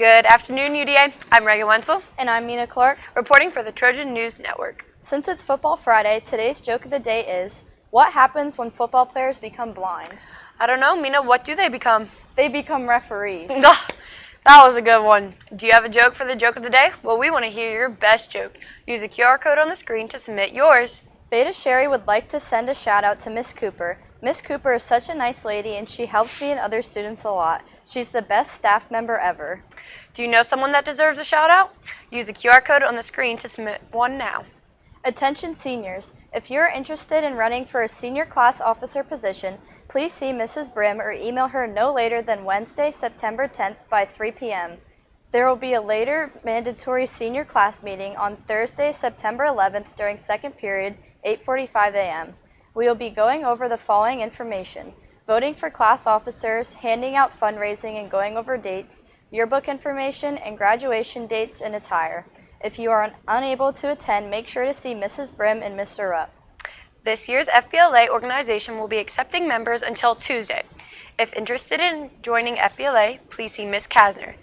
Good afternoon, UDA. I'm Reagan Wentzle. And I'm Mena Clark. Reporting for the Trojan News Network. Since it's Football Friday, today's joke of the day is, what happens when football players become blind? I don't know, Mena, what do they become? They become referees. That was a good one. Do you have a joke for the joke of the day? Well, we want to hear your best joke. Use the QR code on the screen to submit yours. Beta Sherry would like to send a shout out to Miss Cooper. Miss Cooper is such a nice lady and she helps me and other students a lot. She's the best staff member ever. Do you know someone that deserves a shout out? Use the QR code on the screen to submit one now. Attention seniors, if you're interested in running for a senior class officer position, please see Mrs. Brim or email her no later than Wednesday, September 10th by 3 p.m. There will be a later mandatory senior class meeting on Thursday, September 11th during second period, 8:45 a.m. We will be going over the following information: voting for class officers, handing out fundraising and going over dates, yearbook information, and graduation dates and attire. If you are unable to attend, make sure to see Mrs. Brim and Mr. Rupp. This year's FBLA organization will be accepting members until Tuesday. If interested in joining FBLA, please see Ms. Kasner.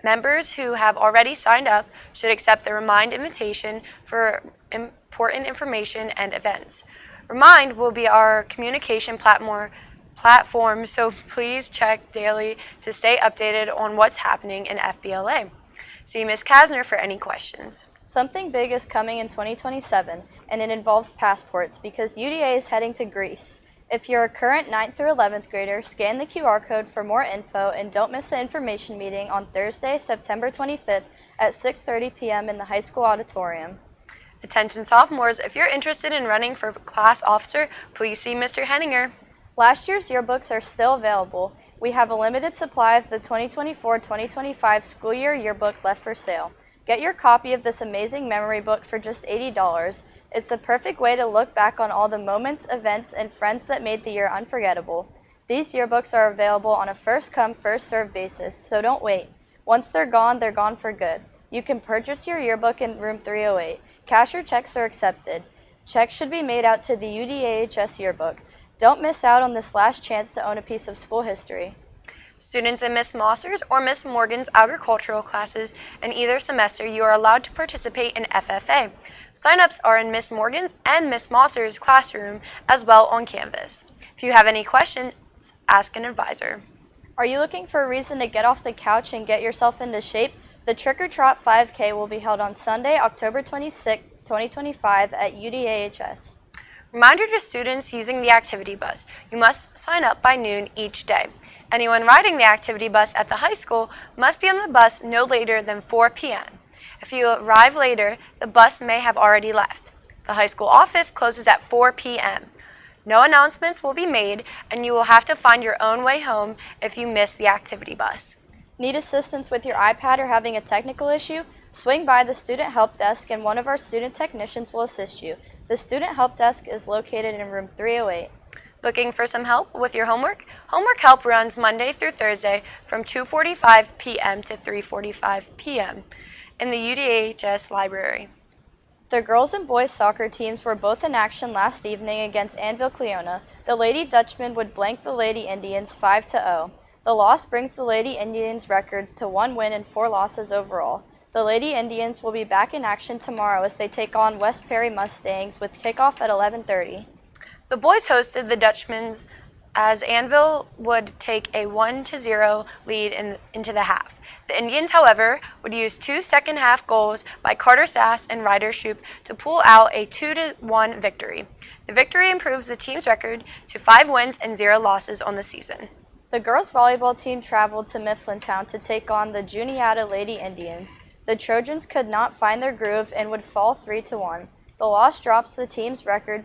Members who have already signed up should accept the Remind invitation for important information and events. Remind will be our communication platform, so please check daily to stay updated on what's happening in FBLA. See Ms. Kasner for any questions. Something big is coming in 2027, and it involves passports because UDA is heading to Greece. If you're a current 9th through 11th grader, scan the QR code for more info and don't miss the information meeting on Thursday, September 25th at 6:30 p.m. in the high school auditorium. Attention sophomores, if you're interested in running for class officer, please see Mr. Henninger. Last year's yearbooks are still available. We have a limited supply of the 2024-2025 school year yearbook left for sale. Get your copy of this amazing memory book for just $80. It's the perfect way to look back on all the moments, events, and friends that made the year unforgettable. These yearbooks are available on a first-come, first-served basis, so don't wait. Once they're gone for good. You can purchase your yearbook in room 308. Cash or checks are accepted. Checks should be made out to the UDAHS yearbook. Don't miss out on this last chance to own a piece of school history. Students in Miss Mosser's or Miss Morgan's agricultural classes in either semester, you are allowed to participate in FFA. Sign-ups are in Miss Morgan's and Miss Mosser's classroom as well on Canvas. If you have any questions, ask an advisor. Are you looking for a reason to get off the couch and get yourself into shape? The Trick or Trot 5K will be held on Sunday, October 26, 2025 at UDAHS. Reminder to students using the activity bus, you must sign up by noon each day. Anyone riding the activity bus at the high school must be on the bus no later than 4 p.m. If you arrive later, the bus may have already left. The high school office closes at 4 p.m. No announcements will be made, and you will have to find your own way home if you miss the activity bus. Need assistance with your iPad or having a technical issue? Swing by the Student Help Desk and one of our student technicians will assist you. The Student Help Desk is located in room 308. Looking for some help with your homework? Homework Help runs Monday through Thursday from 2:45 p.m. to 3:45 p.m. in the UDHS library. The girls and boys soccer teams were both in action last evening against Anvil Cleona. The Lady Dutchmen would blank the Lady Indians 5-0. The loss brings the Lady Indians' record to 1 win and 4 losses overall. The Lady Indians will be back in action tomorrow as they take on West Perry Mustangs with kickoff at 11:30. The boys hosted the Dutchmen as Anvil would take a 1-0 lead into the half. The Indians, however, would use 2 second-half goals by Carter Sass and Ryder Shoup to pull out a 2-1 victory. The victory improves the team's record to 5 wins and 0 losses on the season. The girls volleyball team traveled to Mifflintown to take on the Juniata Lady Indians. The Trojans could not find their groove and would fall 3-1. The loss drops the team's record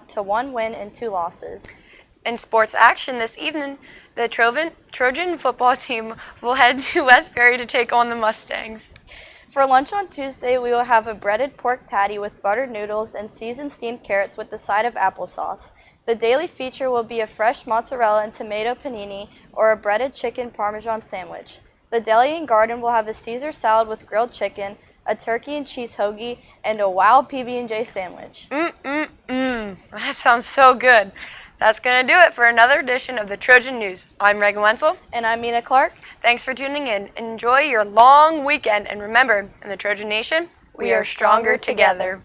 to 1 win and 2 losses. In sports action this evening, the Trojan football team will head to West Perry to take on the Mustangs. For lunch on Tuesday, we will have a breaded pork patty with buttered noodles and seasoned steamed carrots with the side of applesauce. The daily feature will be a fresh mozzarella and tomato panini or a breaded chicken parmesan sandwich. The deli and garden will have a Caesar salad with grilled chicken, a turkey and cheese hoagie, and a wild PB&J sandwich. That sounds so good. That's going to do it for another edition of the Trojan News. I'm Reagan Wentzle. And I'm Mena Clark. Thanks for tuning in. Enjoy your long weekend. And remember, in the Trojan Nation, we are stronger together.